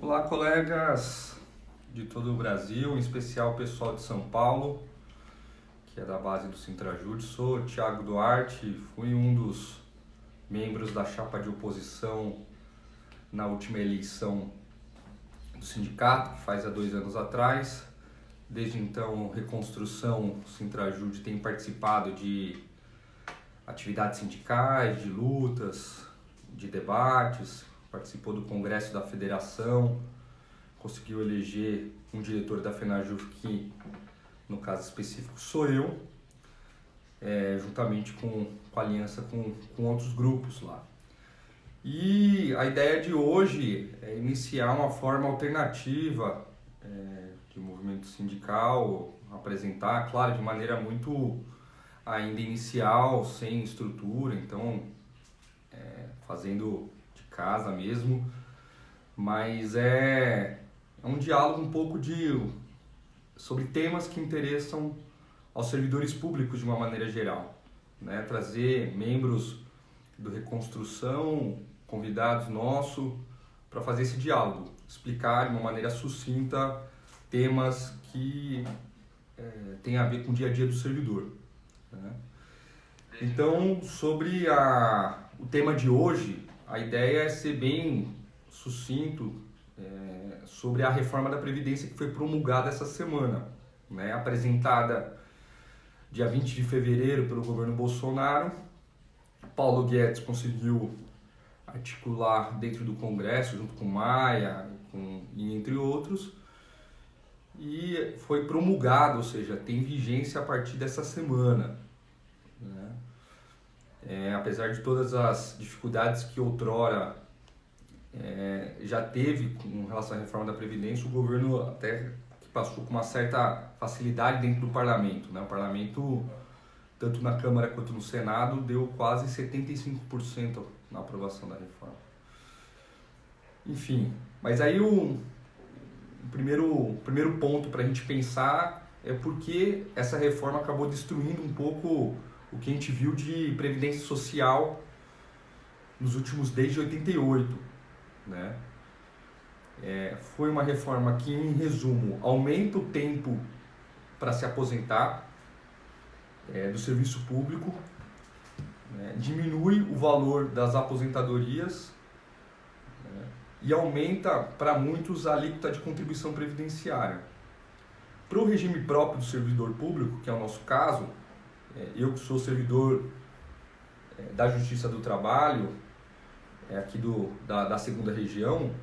Olá, colegas de todo o Brasil, em especial o pessoal de São Paulo, que é da base do Sintrajude. Sou Thiago Duarte, fui um dos membros da chapa de oposição na última eleição do sindicato, que faz há 2 anos atrás. Desde então, Reconstrução Sintrajude tem participado de atividades sindicais, de lutas, de debates, participou do Congresso da Federação, conseguiu eleger um diretor da FENAJUF, que no caso específico sou eu, juntamente com aliança com outros grupos lá. E a ideia de hoje é iniciar uma forma alternativa de movimento sindical, apresentar, claro, de maneira muito ainda inicial, sem estrutura, então fazendo de casa mesmo, mas é um diálogo um pouco sobre temas que interessam aos servidores públicos de uma maneira geral, né? Trazer membros do Reconstrução, convidados nossos, para fazer esse diálogo, explicar de uma maneira sucinta temas que têm a ver com o dia a dia do servidor, né? Então, sobre o tema de hoje, a ideia é ser bem sucinto sobre a reforma da Previdência que foi promulgada essa semana, né? Apresentada dia 20 de fevereiro pelo governo Bolsonaro. Paulo Guedes conseguiu articular dentro do Congresso, junto com Maia e entre outros, e foi promulgado, ou seja, tem vigência a partir dessa semana, né? Apesar de todas as dificuldades que outrora já teve com relação à reforma da Previdência, o governo até que passou com uma certa facilidade dentro do parlamento, né? O parlamento, tanto na Câmara quanto no Senado, deu quase 75% na aprovação da reforma. Enfim, mas aí o primeiro ponto para a gente pensar é porque essa reforma acabou destruindo um pouco o que a gente viu de previdência social nos últimos, desde 88, né? Foi uma reforma que, em resumo, aumenta o tempo para se aposentar do serviço público, né? Diminui o valor das aposentadorias, né? E aumenta para muitos a alíquota de contribuição previdenciária. Para o regime próprio do servidor público, que é o nosso caso, eu que sou servidor da Justiça do Trabalho, aqui da segunda região,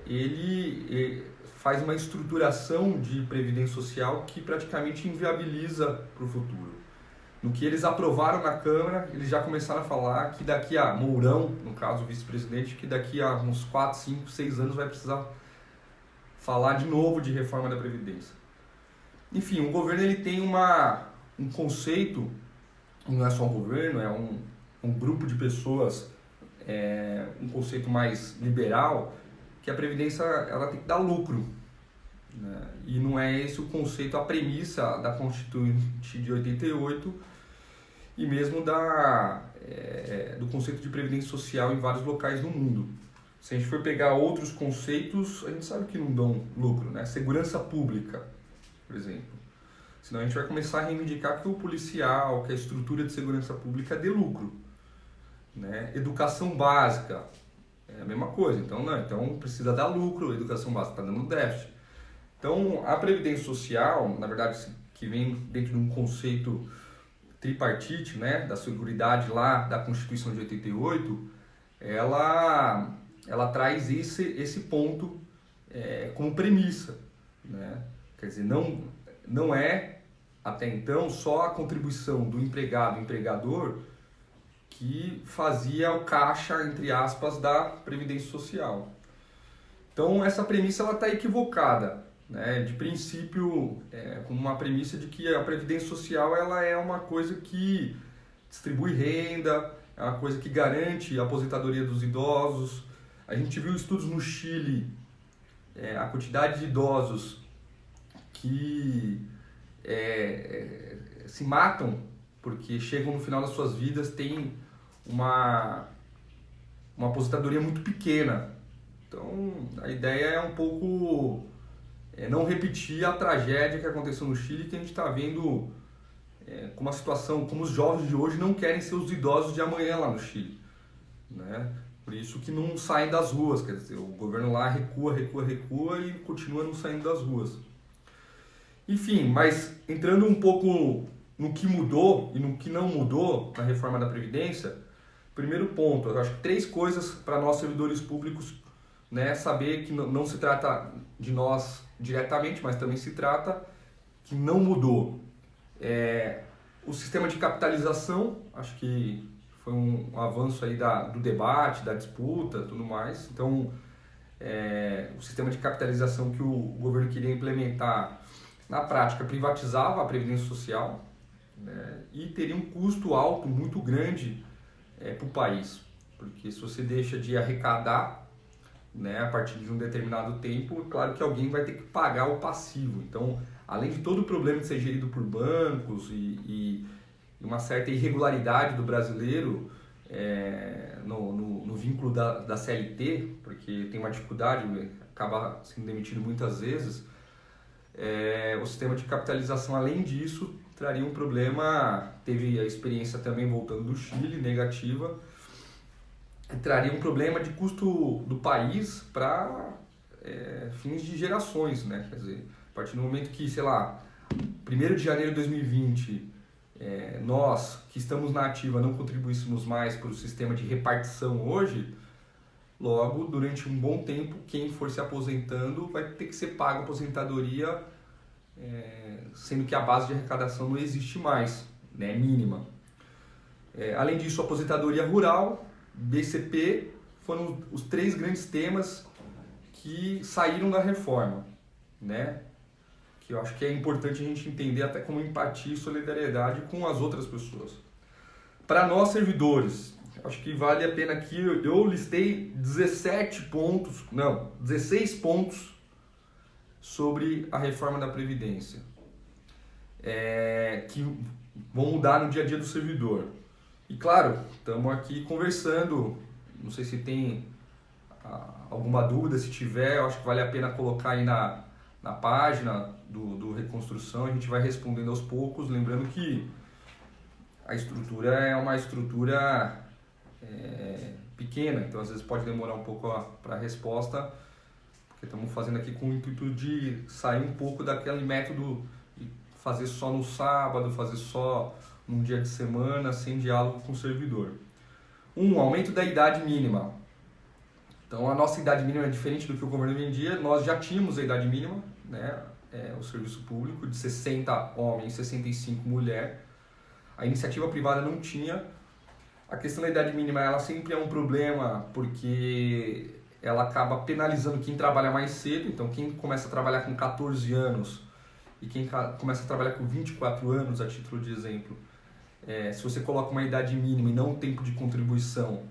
ele faz uma estruturação de previdência social que praticamente inviabiliza para o futuro. No que eles aprovaram na Câmara, eles já começaram a falar que daqui a Mourão, no caso o vice-presidente, que daqui a uns 4, 5, 6 anos vai precisar falar de novo de reforma da Previdência. Enfim, o governo ele tem um conceito, não é só um governo, é um grupo de pessoas, um conceito mais liberal, que a Previdência ela tem que dar lucro, né? E não é esse o conceito, a premissa da Constituinte de 88 e mesmo do conceito de Previdência Social em vários locais do mundo. Se a gente for pegar outros conceitos, a gente sabe que não dão lucro, né? Segurança pública, por exemplo. Senão a gente vai começar a reivindicar que o policial, que a estrutura de segurança pública dê lucro, né? Educação básica é a mesma coisa. Então precisa dar lucro, a educação básica está dando déficit. Então a Previdência Social, na verdade, que vem dentro de um conceito tripartite, né, da Seguridade lá da Constituição de 88, ela traz esse ponto como premissa, né? Quer dizer, não é, até então, só a contribuição do empregado e empregador que fazia o caixa, entre aspas, da Previdência Social. Então, essa premissa está equivocada, né? De princípio, com uma premissa de que a Previdência Social ela é uma coisa que distribui renda, é uma coisa que garante a aposentadoria dos idosos. A gente viu estudos no Chile, a quantidade de idosos que se matam porque chegam no final das suas vidas, têm uma aposentadoria muito pequena, Então, a ideia é um pouco não repetir a tragédia que aconteceu no Chile, que a gente está vendo como a situação, como os jovens de hoje não querem ser os idosos de amanhã lá no Chile, né? Por isso que não saem das ruas, quer dizer, o governo lá recua e continua não saindo das ruas. Enfim, mas entrando um pouco no que mudou e no que não mudou na reforma da Previdência, primeiro ponto, eu acho que 3 coisas para nós servidores públicos, né, saber que não se trata de nós diretamente, mas também se trata que não mudou. O sistema de capitalização, acho que foi um avanço aí do debate, da disputa, tudo mais. Então, o sistema de capitalização que o governo queria implementar, na prática, privatizava a Previdência Social, né, e teria um custo alto, muito grande para o país. Porque se você deixa de arrecadar, né, a partir de um determinado tempo, claro que alguém vai ter que pagar o passivo. Então, além de todo o problema de ser gerido por bancos e uma certa irregularidade do brasileiro no vínculo da CLT, porque tem uma dificuldade, acaba sendo demitido muitas vezes, o sistema de capitalização, além disso, traria um problema, teve a experiência também voltando do Chile, negativa, traria um problema de custo do país para fins de gerações, né? Quer dizer, a partir do momento que, sei lá, 1º de janeiro de 2020, nós que estamos na ativa não contribuíssemos mais para o sistema de repartição hoje, logo, durante um bom tempo, quem for se aposentando vai ter que ser pago a aposentadoria, sendo que a base de arrecadação não existe mais, né? Mínima. Além disso, a aposentadoria rural, BCP, foram os 3 grandes temas que saíram da reforma, né? Que eu acho que é importante a gente entender até como empatia e solidariedade com as outras pessoas. Para nós servidores, acho que vale a pena aqui, eu listei 16 pontos sobre a reforma da Previdência, que vão mudar no dia a dia do servidor. E claro, estamos aqui conversando, não sei se tem alguma dúvida, se tiver, eu acho que vale a pena colocar aí na página do Reconstrução, a gente vai respondendo aos poucos, lembrando que a estrutura é uma estrutura pequena, então às vezes pode demorar um pouco para a resposta, porque estamos fazendo aqui com o intuito de sair um pouco daquele método de fazer só no sábado, fazer só num dia de semana, sem diálogo com o servidor. Aumento da idade mínima. Então a nossa idade mínima é diferente do que o governo vendia, nós já tínhamos a idade mínima, né? O serviço público de 60 homens e 65 mulher. A iniciativa privada não tinha. A questão da idade mínima ela sempre é um problema porque ela acaba penalizando quem trabalha mais cedo. Então quem começa a trabalhar com 14 anos e quem começa a trabalhar com 24 anos, a título de exemplo, se você coloca uma idade mínima e não um tempo de contribuição,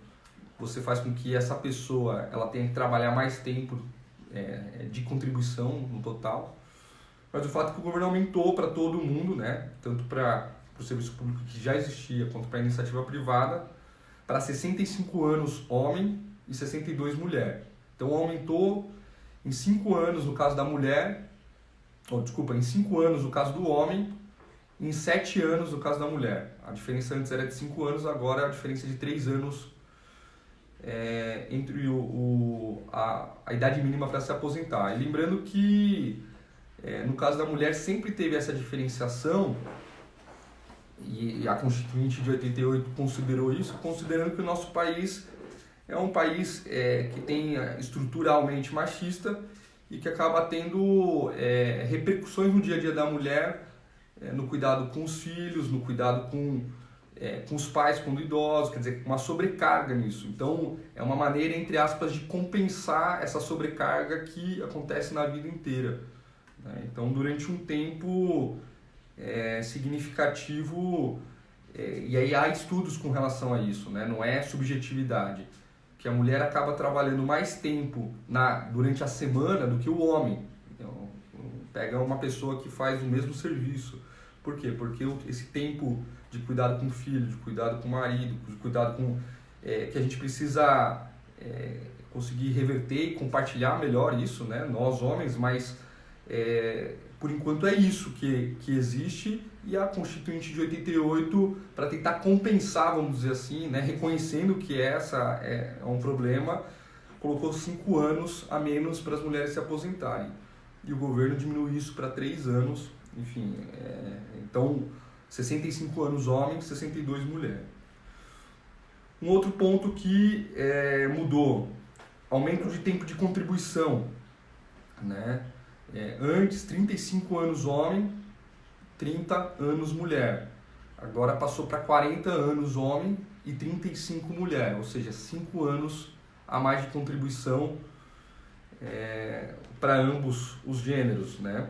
você faz com que essa pessoa ela tenha que trabalhar mais tempo de contribuição no total. Mas o fato é que o governo aumentou para todo mundo, né? Tanto para o serviço público que já existia, quanto para a iniciativa privada, para 65 anos homem e 62 mulher. Então aumentou em 5 anos no caso da mulher, em 5 anos no caso do homem, e em 7 anos no caso da mulher. A diferença antes era de 5 anos, agora a diferença é de 3 anos entre a idade mínima para se aposentar. E lembrando que no caso da mulher sempre teve essa diferenciação, e a Constituinte de 88 considerou isso, considerando que o nosso país é um país que tem estruturalmente machista e que acaba tendo repercussões no dia a dia da mulher, no cuidado com os filhos, no cuidado com os pais quando idosos, quer dizer, uma sobrecarga nisso. Então, é uma maneira, entre aspas, de compensar essa sobrecarga que acontece na vida inteira, né? Então, durante um tempo significativo, e aí há estudos com relação a isso, né? Não é subjetividade, que a mulher acaba trabalhando mais tempo durante a semana do que o homem. Então, pega uma pessoa que faz o mesmo serviço. Por quê? Porque esse tempo de cuidado com o filho, de cuidado com o marido, de cuidado com... que a gente precisa conseguir reverter e compartilhar melhor isso, né? Nós homens, mas por enquanto é isso que existe, e a Constituinte de 88, para tentar compensar, vamos dizer assim, né? Reconhecendo que essa é um problema, colocou 5 anos a menos para as mulheres se aposentarem. E o governo diminuiu isso para 3 anos, enfim, então 65 anos homens, 62 mulheres. Um outro ponto que mudou, aumento de tempo de contribuição, né? Antes 35 anos homem, 30 anos mulher. Agora passou para 40 anos homem e 35 mulher, ou seja, 5 anos a mais de contribuição para ambos os gêneros, né?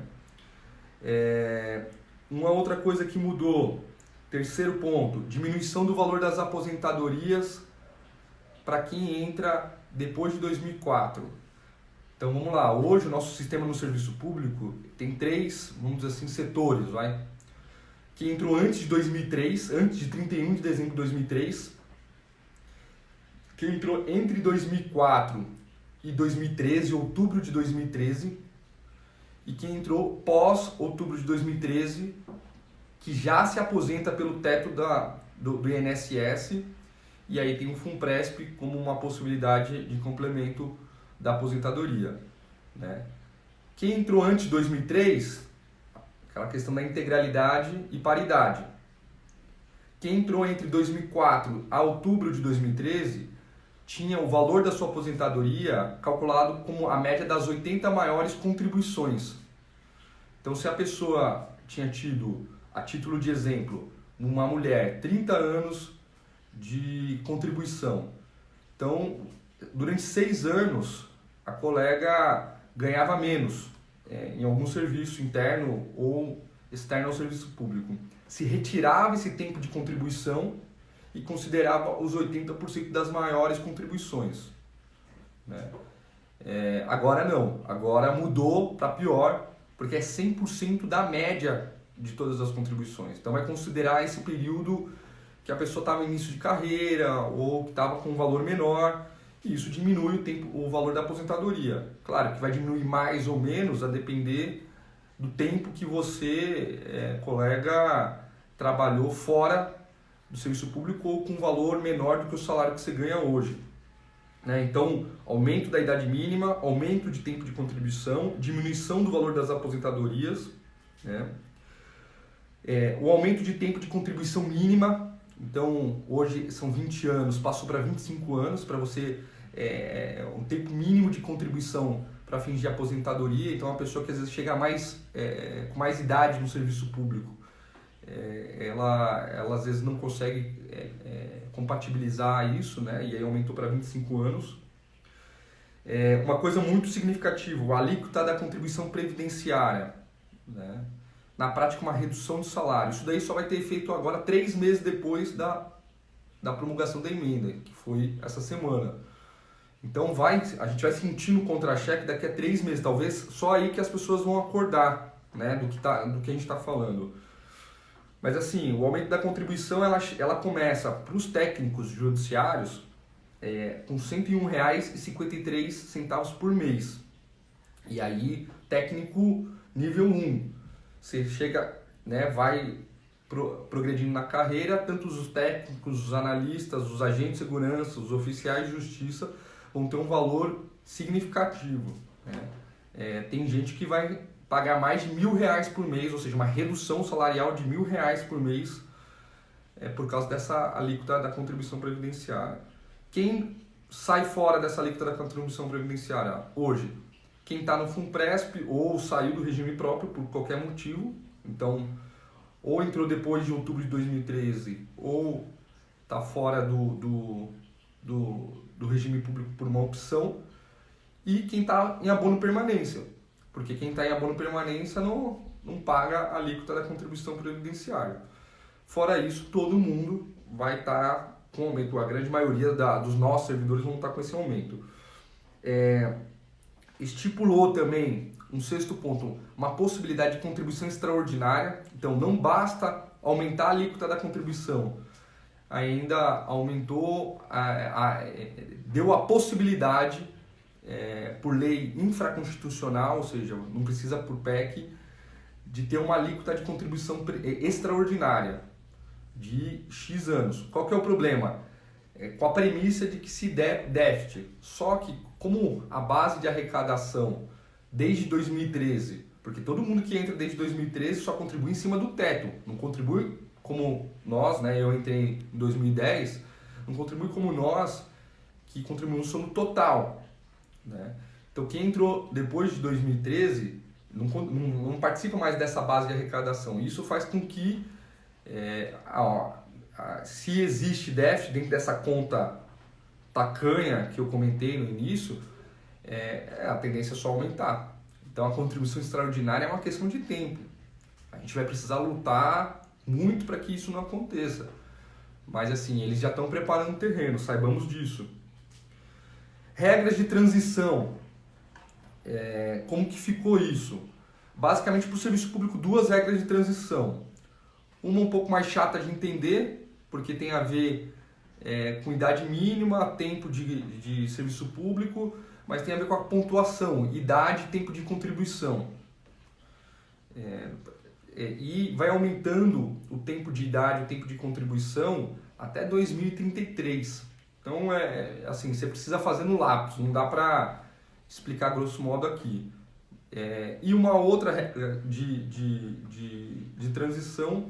Uma outra coisa que mudou, terceiro ponto, diminuição do valor das aposentadorias para quem entra depois de 2004. Então vamos lá, hoje o nosso sistema no serviço público tem 3, vamos dizer assim, setores, vai? Que entrou antes de 2003, antes de 31 de dezembro de 2003, que entrou entre 2004 e 2013, outubro de 2013, e que entrou pós outubro de 2013, que já se aposenta pelo teto do INSS, e aí tem o FUNPRESP como uma possibilidade de complemento da aposentadoria, né? Quem entrou antes de 2003, aquela questão da integralidade e paridade. Quem entrou entre 2004 a outubro de 2013 tinha o valor da sua aposentadoria calculado como a média das 80 maiores contribuições. Então, se a pessoa tinha tido, a título de exemplo, uma mulher, 30 anos de contribuição, então, durante 6 anos, a colega ganhava menos em algum serviço interno ou externo ao serviço público. Se retirava esse tempo de contribuição e considerava os 80% das maiores contribuições, né? Agora não, agora mudou para pior, porque é 100% da média de todas as contribuições. Então vai considerar esse período que a pessoa estava no início de carreira ou que estava com um valor menor, e isso diminui o valor da aposentadoria. Claro que vai diminuir mais ou menos a depender do tempo que você, colega, trabalhou fora do serviço público ou com um valor menor do que o salário que você ganha hoje, né? Então, aumento da idade mínima, aumento de tempo de contribuição, diminuição do valor das aposentadorias, né? O aumento de tempo de contribuição mínima. Então, hoje são 20 anos, passou para 25 anos, para você, um tempo mínimo de contribuição para fins de aposentadoria. Então, a pessoa que às vezes chega com mais idade no serviço público, ela às vezes não consegue compatibilizar isso, né? E aí aumentou para 25 anos. Uma coisa muito significativa, a alíquota da contribuição previdenciária, né? Na prática, uma redução de salário. Isso daí só vai ter efeito agora 3 meses depois da promulgação da emenda, que foi essa semana. Então a gente vai sentir no contra-cheque daqui a 3 meses, talvez só aí que as pessoas vão acordar, né, do que a gente está falando. Mas assim, o aumento da contribuição ela começa para os técnicos judiciários com R$ 101,53 por mês. E aí, técnico nível 1. Você chega, né, vai progredindo na carreira, tanto os técnicos, os analistas, os agentes de segurança, os oficiais de justiça vão ter um valor significativo, né? Tem gente que vai pagar mais de R$ 1.000 por mês, ou seja, uma redução salarial de R$ 1.000 por mês por causa dessa alíquota da contribuição previdenciária. Quem sai fora dessa alíquota da contribuição previdenciária hoje? Quem está no FUNPRESP ou saiu do regime próprio por qualquer motivo, então ou entrou depois de outubro de 2013 ou está fora do regime público por uma opção, e quem está em abono permanência, porque quem está em abono permanência não paga a alíquota da contribuição previdenciária. Fora isso, todo mundo vai estar com aumento, a grande maioria dos nossos servidores vão estar com esse aumento. Estipulou também, um sexto ponto, uma possibilidade de contribuição extraordinária. Então, não basta aumentar a alíquota da contribuição. ainda aumentou, deu a possibilidade, por lei infraconstitucional, ou seja, não precisa por PEC, de ter uma alíquota de contribuição extraordinária de X anos. Qual que é o problema? Com a premissa de que se der déficit. Só que, como a base de arrecadação desde 2013, porque todo mundo que entra desde 2013 só contribui em cima do teto, não contribui como nós, né? Eu entrei em 2010, não contribui como nós que contribuímos no total, né? Então quem entrou depois de 2013 não participa mais dessa base de arrecadação. Isso faz com que, se existe déficit dentro dessa conta tacanha que eu comentei no início, a tendência é só aumentar. Então a contribuição extraordinária é uma questão de tempo. A gente vai precisar lutar muito para que isso não aconteça. Mas assim, eles já estão preparando o terreno, saibamos disso. Regras de transição. Como que ficou isso? Basicamente, para o serviço público, 2 regras de transição. Uma um pouco mais chata de entender, porque tem a ver com idade mínima, tempo de serviço público, mas tem a ver com a pontuação, idade e tempo de contribuição. E vai aumentando o tempo de idade, o tempo de contribuição até 2033. Então, assim, você precisa fazer no lápis, não dá para explicar grosso modo aqui. E uma outra regra de transição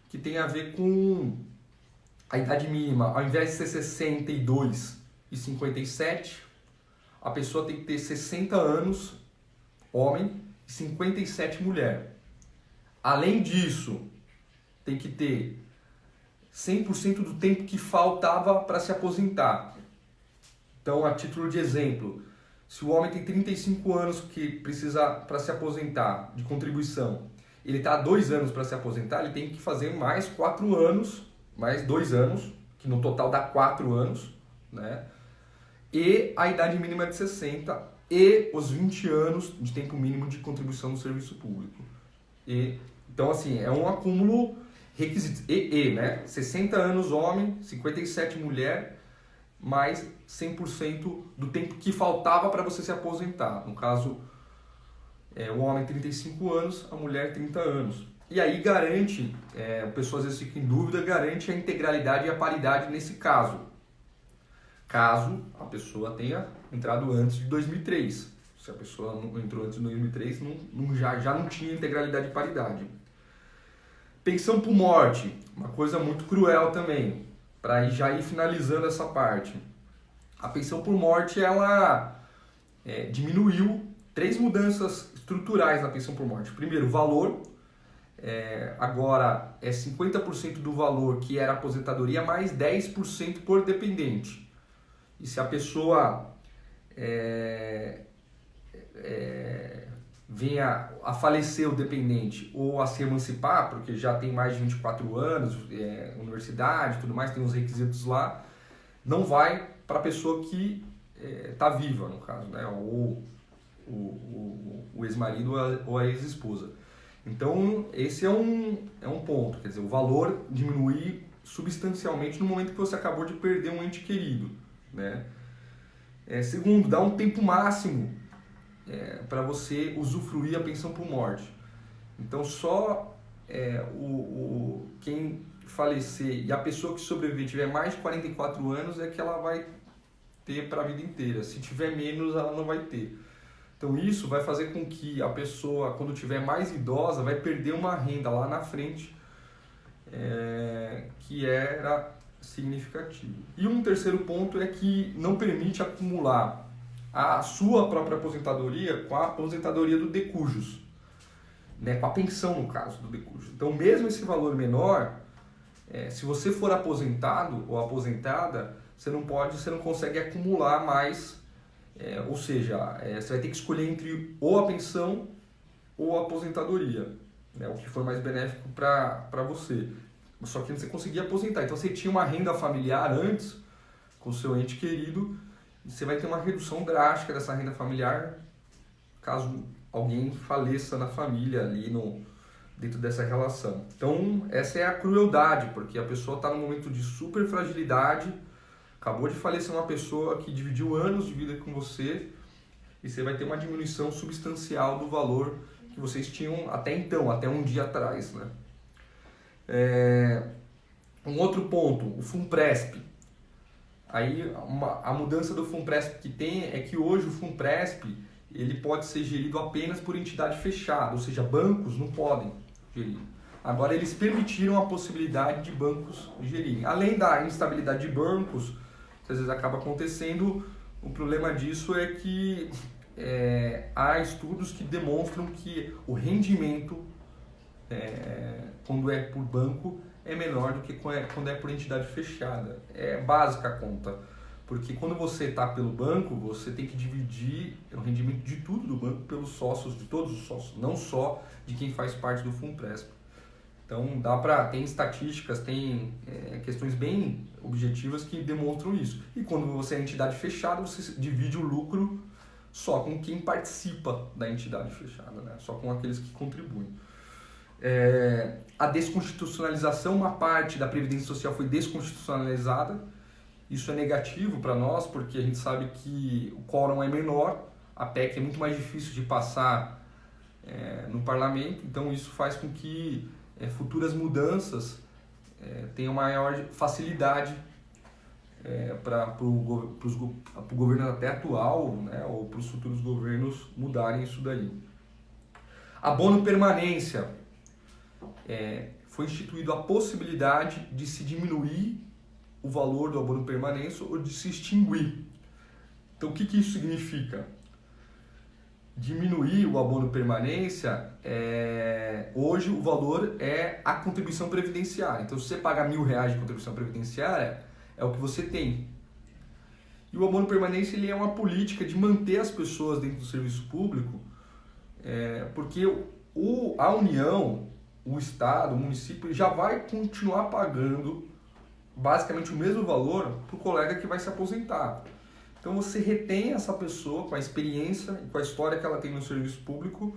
que tem a ver com a idade mínima. Ao invés de ser 62 e 57, a pessoa tem que ter 60 anos, homem, e 57, mulher. Além disso, tem que ter 100% do tempo que faltava para se aposentar. Então, a título de exemplo, se o homem tem 35 anos que precisa para se aposentar de contribuição, ele está há 2 anos para se aposentar, ele tem que fazer mais 4 anos, mais 2 anos, que no total dá 4 anos, né? E a idade mínima é de 60 e os 20 anos de tempo mínimo de contribuição no serviço público. Então, assim, é um acúmulo requisito. Né? 60 anos homem, 57 mulher, mais 100% do tempo que faltava para você se aposentar. No caso, o homem 35 anos, a mulher 30 anos. E aí garante, a pessoa às vezes fica em dúvida, garante a integralidade e a paridade nesse caso. Caso a pessoa tenha entrado antes de 2003. Se a pessoa não entrou antes de 2003, já não tinha integralidade e paridade. Pensão por morte, uma coisa muito cruel também, para já ir finalizando essa parte. A pensão por morte, ela diminuiu 3 mudanças estruturais na pensão por morte. Primeiro, o valor, agora é 50% do valor que era aposentadoria, mais 10% por dependente. E se a pessoa venha a falecer o dependente ou a se emancipar, porque já tem mais de 24 anos, universidade, tudo mais, tem uns requisitos lá, não vai para a pessoa que está viva, no caso, né? Ou o ex-marido ou a ex-esposa. Então, esse é um ponto, quer dizer, o valor diminuir substancialmente no momento que você acabou de perder um ente querido, né? Segundo, dá um tempo máximo para você usufruir a pensão por morte. Então, só quem falecer e a pessoa que sobreviver tiver mais de 44 anos é que ela vai ter para a vida inteira. Se tiver menos, ela não vai ter. Então, isso vai fazer com que a pessoa, quando tiver mais idosa, vai perder uma renda lá na frente que era significativo. E um terceiro ponto é que não permite acumular a sua própria aposentadoria com a aposentadoria do decujus, né, com a pensão, no caso, do decujus. Então, mesmo esse valor menor, se você for aposentado ou aposentada, você não consegue acumular mais, ou seja, você vai ter que escolher entre ou a pensão ou a aposentadoria, né, o que for mais benéfico para você. Só que você conseguia aposentar. Então, você tinha uma renda familiar antes, com o seu ente querido, e você vai ter uma redução drástica dessa renda familiar, caso alguém faleça na família ali dentro dessa relação. Então, essa é a crueldade, porque a pessoa está num momento de super fragilidade, acabou de falecer uma pessoa que dividiu anos de vida com você, e você vai ter uma diminuição substancial do valor que vocês tinham até então, até um dia atrás, né? Um outro ponto, o FUNPRESP. Aí a mudança do FUNPRESP que tem é que hoje o FUNPRESP ele pode ser gerido apenas por entidade fechada, ou seja, bancos não podem gerir. Agora eles permitiram a possibilidade de bancos gerirem. Além da instabilidade de bancos, que às vezes acaba acontecendo, o problema disso é que há estudos que demonstram que o rendimento quando é por banco é menor do que quando é por entidade fechada. É básica a conta, porque quando você está pelo banco, você tem que dividir o rendimento de tudo do banco pelos sócios, de todos os sócios, não só de quem faz parte do FUNPRESP. Então tem estatísticas, tem questões bem objetivas que demonstram isso. E quando você é entidade fechada, você divide o lucro só com quem participa da entidade fechada, né? Só com aqueles que contribuem. A desconstitucionalização, uma parte da Previdência Social foi desconstitucionalizada. Isso é negativo para nós, porque a gente sabe que o quórum é menor, a PEC é muito mais difícil de passar no parlamento, então isso faz com que futuras mudanças tenham maior facilidade para o governo até atual, né, ou para os futuros governos mudarem isso daí. Abono permanência. Foi instituído a possibilidade de se diminuir o valor do abono permanência ou de se extinguir. Então, o que isso significa? Diminuir o abono permanência, hoje o valor é a contribuição previdenciária. Então, se você pagar R$1.000 de contribuição previdenciária, é o que você tem. E o abono permanência ele é uma política de manter as pessoas dentro do serviço público, porque a União, o Estado, o município já vai continuar pagando basicamente o mesmo valor para o colega que vai se aposentar. Então você retém essa pessoa com a experiência e com a história que ela tem no serviço público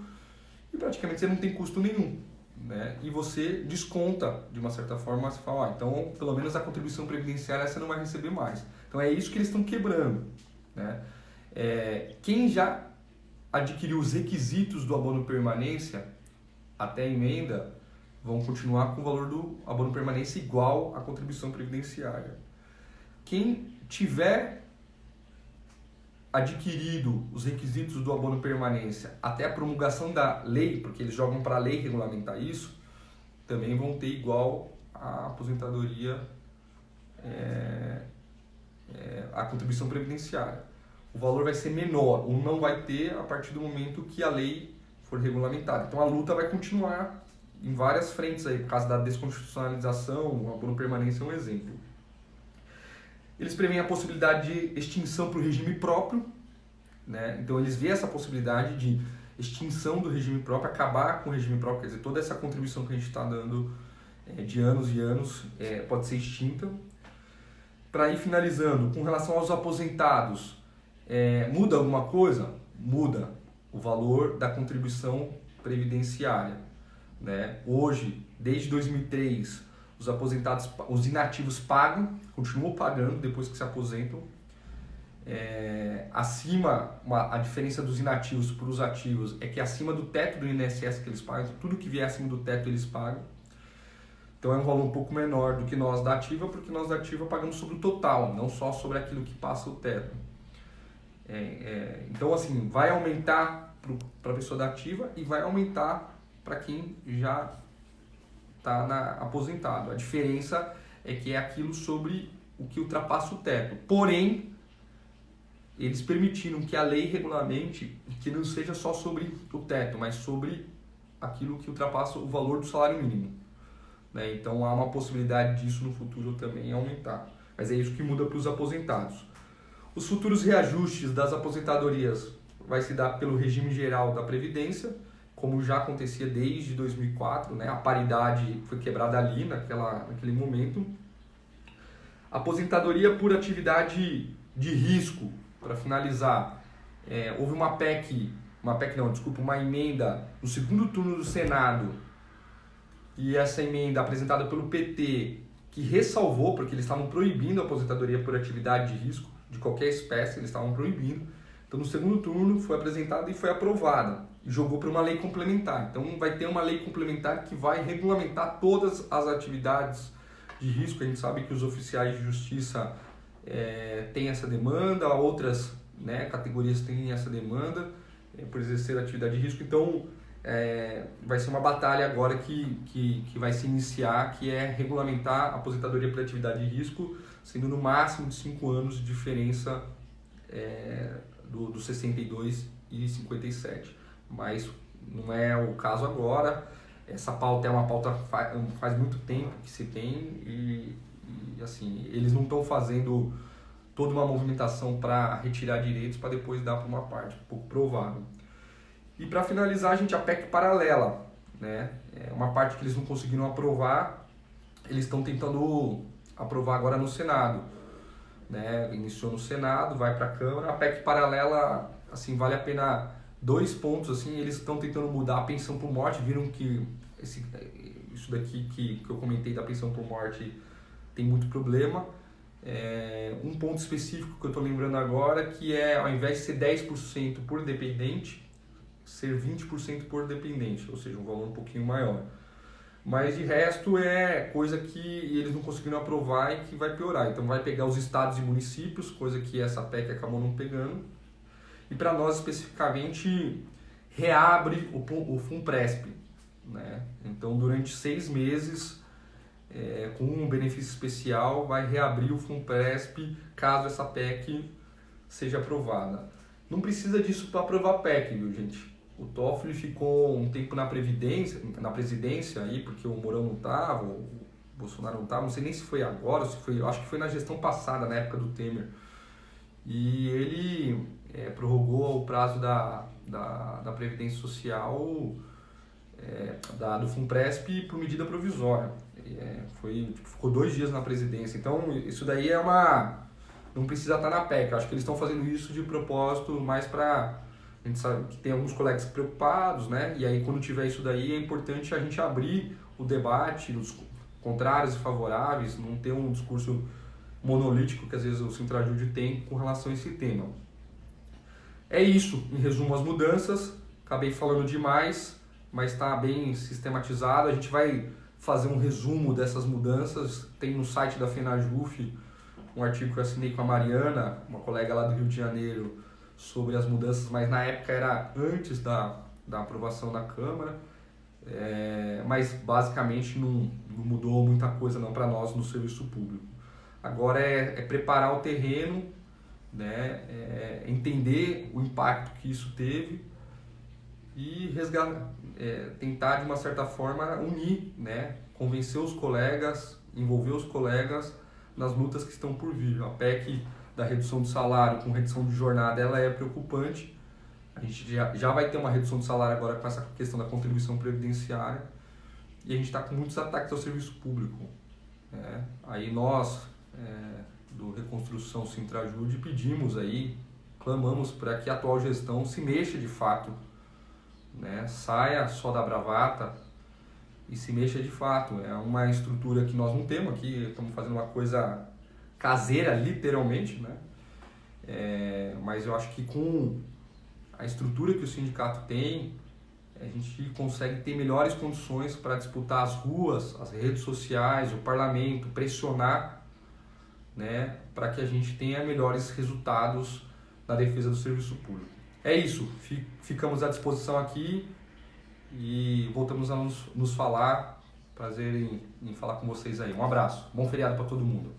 e praticamente você não tem custo nenhum, né? E você desconta de uma certa forma, você fala, então pelo menos a contribuição previdenciária você não vai receber mais. Então é isso que eles estão quebrando, né? Quem já adquiriu os requisitos do abono permanência até a emenda vão continuar com o valor do abono permanência igual à contribuição previdenciária. Quem tiver adquirido os requisitos do abono permanência até a promulgação da lei, porque eles jogam para a lei regulamentar isso, também vão ter igual à aposentadoria, a contribuição previdenciária. O valor vai ser menor, ou não vai ter a partir do momento que a lei for regulamentada. Então a luta vai continuar em várias frentes aí, por causa da desconstitucionalização, o abono permanência é um exemplo. Eles prevêem a possibilidade de extinção para o regime próprio, né? Então eles veem essa possibilidade de extinção do regime próprio, acabar com o regime próprio, quer dizer, toda essa contribuição que a gente está dando de anos e anos pode ser extinta. Para ir finalizando, com relação aos aposentados, muda alguma coisa? Muda o valor da contribuição previdenciária, né? Hoje, desde 2003, os aposentados, os inativos pagam, continuam pagando depois que se aposentam. A diferença dos inativos para os ativos é que acima do teto do INSS que eles pagam, tudo que vier acima do teto eles pagam. Então é um valor um pouco menor do que nós da ativa, porque nós da ativa pagamos sobre o total, não só sobre aquilo que passa o teto. Então assim, vai aumentar para a pessoa da ativa e vai aumentar para quem já está aposentado. A diferença é que é aquilo sobre o que ultrapassa o teto. Porém, eles permitiram que a lei regulamente que não seja só sobre o teto, mas sobre aquilo que ultrapassa o valor do salário mínimo, né? Então há uma possibilidade disso no futuro também aumentar. Mas é isso que muda para os aposentados. Os futuros reajustes das aposentadorias vai se dar pelo regime geral da Previdência, como já acontecia desde 2004, né? A paridade foi quebrada ali naquele momento. Aposentadoria por atividade de risco, para finalizar, houve uma emenda no segundo turno do Senado e essa emenda apresentada pelo PT, que ressalvou, porque eles estavam proibindo a aposentadoria por atividade de risco, de qualquer espécie, eles estavam proibindo. Então, no segundo turno, foi apresentada e foi aprovada. E jogou para uma lei complementar. Então, vai ter uma lei complementar que vai regulamentar todas as atividades de risco. A gente sabe que os oficiais de justiça têm essa demanda, outras, né, categorias têm essa demanda por exercer atividade de risco. Então, vai ser uma batalha agora que vai se iniciar, que é regulamentar a aposentadoria por atividade de risco, sendo no máximo de 5 anos de diferença do 62 e 57. Mas não é o caso agora. Essa pauta é uma pauta faz muito tempo que se tem e assim, eles não estão fazendo toda uma movimentação para retirar direitos para depois dar para uma parte, pouco provável. E para finalizar, a PEC paralela, né? É uma parte que eles não conseguiram aprovar, eles estão tentando aprovar agora no Senado, né? Iniciou no Senado, vai para a Câmara. A PEC paralela, assim, vale a pena 2 pontos, assim, eles estão tentando mudar a pensão por morte, viram que isso daqui que eu comentei da pensão por morte tem muito problema. Um ponto específico que eu estou lembrando agora, que ao invés de ser 10% por dependente, ser 20% por dependente, ou seja, um valor um pouquinho maior. Mas de resto é coisa que eles não conseguiram aprovar e que vai piorar. Então vai pegar os estados e municípios, coisa que essa PEC acabou não pegando. E para nós especificamente, reabre o FUNPRESP, né? Então durante 6 meses, com um benefício especial, vai reabrir o FUNPRESP caso essa PEC seja aprovada. Não precisa disso para aprovar a PEC, viu, gente? O Toffoli ficou um tempo na presidência aí, porque o Mourão não estava, o Bolsonaro não estava, não sei nem se foi agora, acho que foi na gestão passada, na época do Temer. E ele prorrogou o prazo da Previdência Social, do FUNPRESP, por medida provisória. Ficou 2 dias na presidência. Então, isso daí não precisa estar na PEC. Acho que eles estão fazendo isso de propósito mais para... A gente sabe que tem alguns colegas preocupados, né? E aí, quando tiver isso daí, é importante a gente abrir o debate, os contrários e favoráveis, não ter um discurso monolítico que às vezes o Sintrajude tem com relação a esse tema. É isso, em resumo, as mudanças. Acabei falando demais, mas está bem sistematizado. A gente vai fazer um resumo dessas mudanças. Tem no site da FENAJUF um artigo que eu assinei com a Mariana, uma colega lá do Rio de Janeiro, sobre as mudanças, mas na época era antes da aprovação da Câmara. Mas basicamente não mudou muita coisa não para nós no serviço público. Agora é preparar o terreno, né? Entender o impacto que isso teve e tentar de uma certa forma unir, né? Convencer os colegas, envolver os colegas nas lutas que estão por vir. A PEC da redução do salário com redução de jornada, ela é preocupante. A gente já vai ter uma redução de salário agora com essa questão da contribuição previdenciária e a gente está com muitos ataques ao serviço público. Aí nós, do Reconstrução Sintrajude, pedimos aí, clamamos para que a atual gestão se mexa de fato, né? Saia só da bravata e se mexa de fato. É uma estrutura que nós não temos aqui, estamos fazendo uma coisa caseira, literalmente, né? Mas eu acho que com a estrutura que o sindicato tem, a gente consegue ter melhores condições para disputar as ruas, as redes sociais, o parlamento, pressionar, né, para que a gente tenha melhores resultados na defesa do serviço público. É isso, ficamos à disposição aqui e voltamos a nos falar. Prazer em falar com vocês aí. Um abraço, bom feriado para todo mundo.